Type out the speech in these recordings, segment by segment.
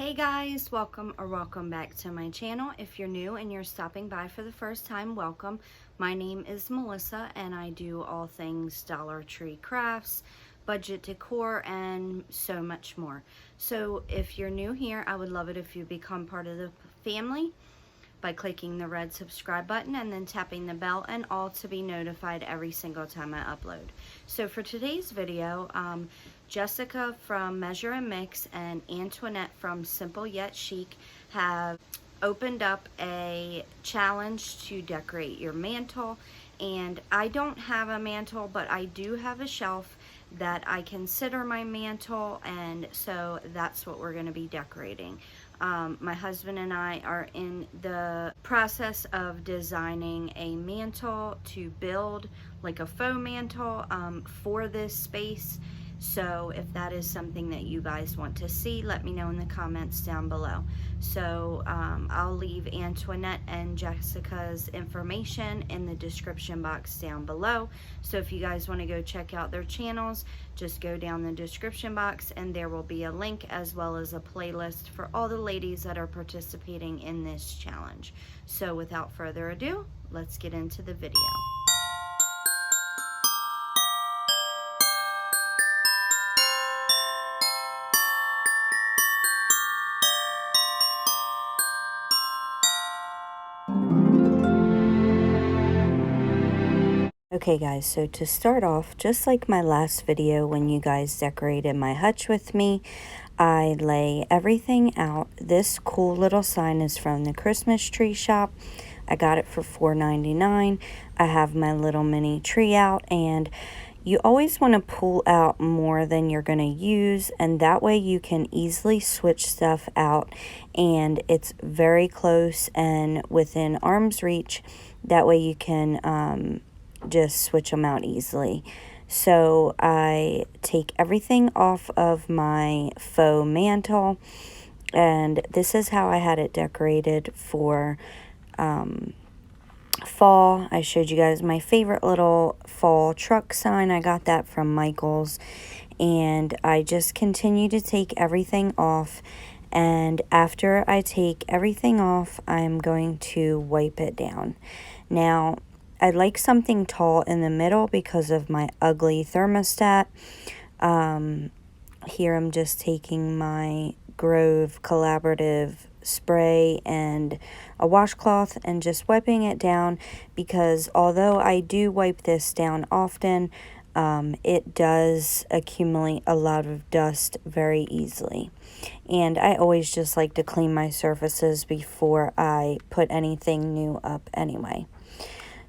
Hey guys, welcome back to my channel. If you're new and you're stopping by for the first time, welcome. My name is Melissa and I do all things Dollar Tree crafts, budget decor, and so much more. So if you're new here, I would love it if you become part of the family by clicking the red subscribe button and then tapping the bell, and all to be notified every single time I upload. So for today's video, Jessica from Measure and Mix and Antoinette from Simple Yet Chic have opened up a challenge to decorate your mantle. And I don't have a mantle, but I do have a shelf that I consider my mantle, and so that's what we're going to be decorating. My husband and I are in the process of designing a mantle to build like a faux mantle for this space. So if that is something that you guys want to see, let me know in the comments down below. So I'll leave Antoinette and Jessica's information in the description box down below. So if you guys want to go check out their channels, just go down the description box and there will be a link as well as a playlist for all the ladies that are participating in this challenge. So without further ado, let's get into the video. Okay guys, so to start off, just like my last video when you guys decorated my hutch with me, I lay everything out. This cool little sign is from the Christmas tree shop. I got it for $4.99. I have my little mini tree out, and you always want to pull out more than you're going to use, and that way you can easily switch stuff out and it's very close and within arm's reach. That way you can just switch them out easily. So I take everything off of my faux mantle, and this is how I had it decorated for fall. I showed you guys my favorite little fall truck sign. I got that from Michael's, and I just continue to take everything off. And after I take everything off, I'm going to wipe it down. Now, I like something tall in the middle because of my ugly thermostat. Here I'm just taking my Grove Collaborative spray and a washcloth and just wiping it down, because although I do wipe this down often, it does accumulate a lot of dust very easily. And I always just like to clean my surfaces before I put anything new up anyway.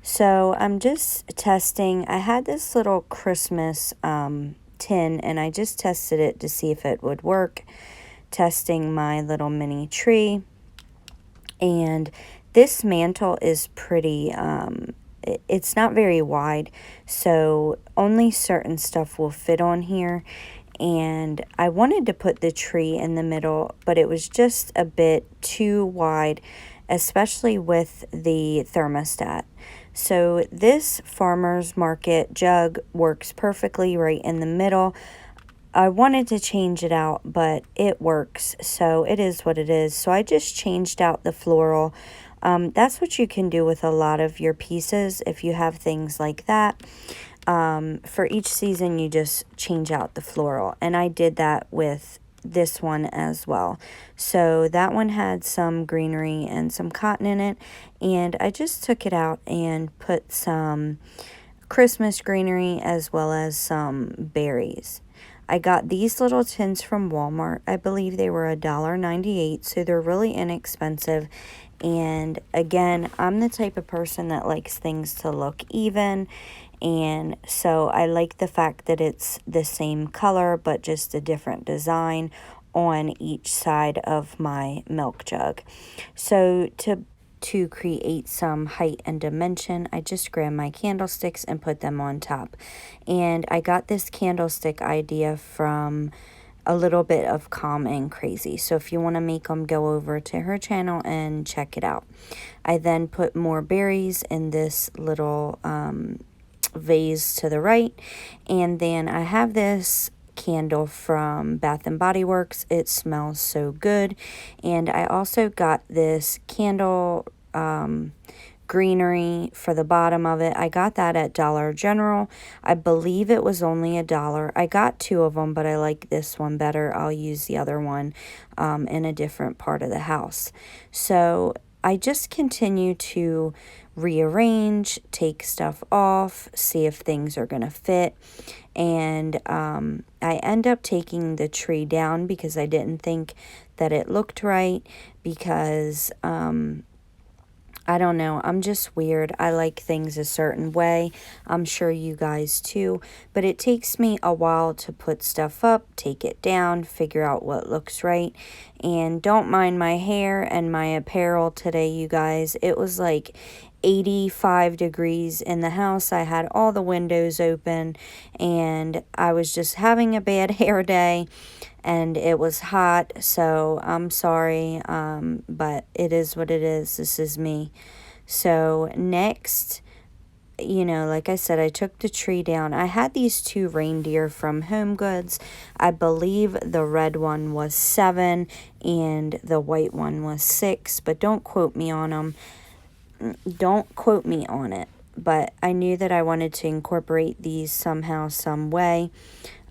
So I'm just testing. I had this little Christmas tin, and I just tested it to see if it would work. Testing my little mini tree. And this mantle is pretty, it's not very wide, so only certain stuff will fit on here. And I wanted to put the tree in the middle, but it was just a bit too wide, especially with the thermostat. So this farmer's market jug works perfectly right in the middle. I wanted to change it out, but it works, so it is what it is. So I just changed out the floral. That's what you can do with a lot of your pieces if you have things like that. For each season, you just change out the floral, and I did that with this one as well. So that one had some greenery and some cotton in it, and I just took it out and put some Christmas greenery as well as some berries. I got these little tins from Walmart. I believe they were $1.98, so they're really inexpensive. And again, I'm the type of person that likes things to look even, and so I like the fact that it's the same color but just a different design on each side of my milk jug. So to create some height and dimension, I just grabbed my candlesticks and put them on top. And I got this candlestick idea from a little bit of Calm and Crazy. So if you want to make them, go over to her channel and check it out. I then put more berries in this little vase to the right, and then I have this candle from Bath and Body Works. It smells so good. And I also got this candle greenery for the bottom of it. I got that at Dollar General. I believe it was only $1. I got 2 of them, but I like this one better. I'll use the other one in a different part of the house. So I just continue to rearrange, take stuff off, see if things are going to fit. And I end up taking the tree down because I didn't think that it looked right, because I don't know, I'm just weird. I like things a certain way. I'm sure you guys too. But it takes me a while to put stuff up, take it down, figure out what looks right. And don't mind my hair and my apparel today, you guys. It was like 85 degrees in the house. I had all the windows open and I was just having a bad hair day. And it was hot, so I'm sorry, but it is what it is. This is me. So next, like I said, I took the tree down. I had these 2 reindeer from Home Goods. I believe the red one was 7 and the white one was 6, but don't quote me on them. Don't quote me on it. But I knew that I wanted to incorporate these somehow, some way.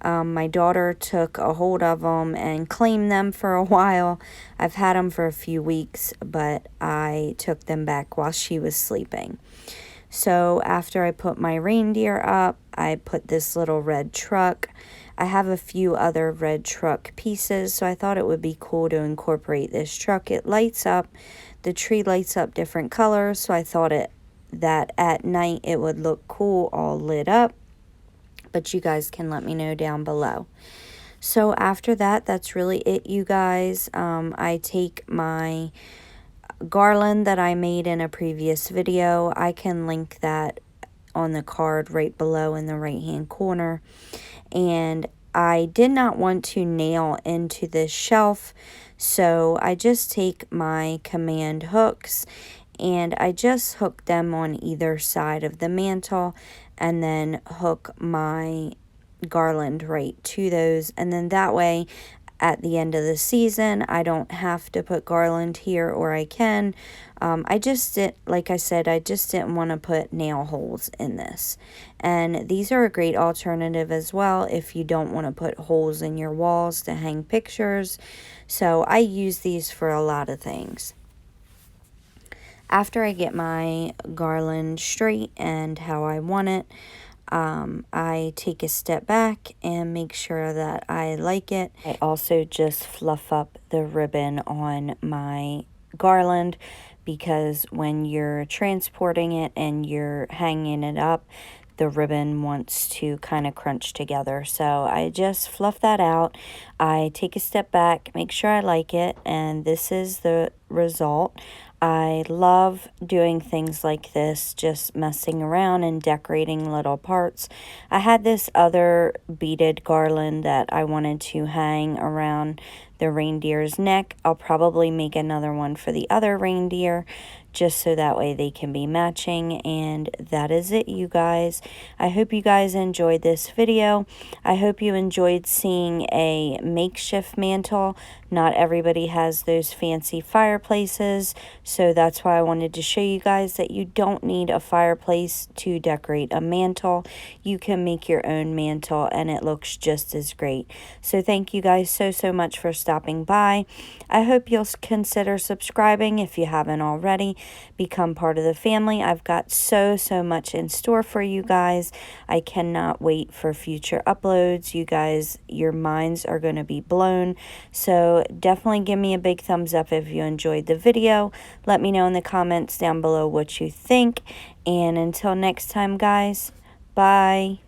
My daughter took a hold of them and claimed them for a while. I've had them for a few weeks, but I took them back while she was sleeping. So after I put my reindeer up, I put this little red truck. I have a few other red truck pieces, so I thought it would be cool to incorporate this truck. It lights up. The tree lights up different colors, so I thought that at night it would look cool all lit up. But you guys can let me know down below. So after that, that's really it, you guys. I take my garland that I made in a previous video. I can link that on the card right below in the right hand corner. And I did not want to nail into this shelf, so I just take my command hooks and I just hook them on either side of the mantle and then hook my garland right to those. And then that way, at the end of the season, I don't have to put garland here, or I can. I just didn't, like I said, I just didn't want to put nail holes in this. And these are a great alternative as well if you don't want to put holes in your walls to hang pictures. So I use these for a lot of things. After I get my garland straight and how I want it, I take a step back and make sure that I like it. I also just fluff up the ribbon on my garland, because when you're transporting it and you're hanging it up, the ribbon wants to kind of crunch together. So I just fluff that out. I take a step back, make sure I like it, and this is the result. I love doing things like this, just messing around and decorating little parts. I had this other beaded garland that I wanted to hang around the reindeer's neck. I'll probably make another one for the other reindeer, just so that way they can be matching. And that is it, you guys. I hope you guys enjoyed this video. I hope you enjoyed seeing a makeshift mantle. Not everybody has those fancy fireplaces, so that's why I wanted to show you guys that you don't need a fireplace to decorate a mantle. You can make your own mantle and it looks just as great. So thank you guys so much for stopping by. I hope you'll consider subscribing if you haven't already. Become part of the family. I've got so much in store for you guys. I cannot wait for future uploads. You guys, your minds are going to be blown. So definitely give me a big thumbs up if you enjoyed the video. Let me know in the comments down below what you think. And until next time, guys, bye.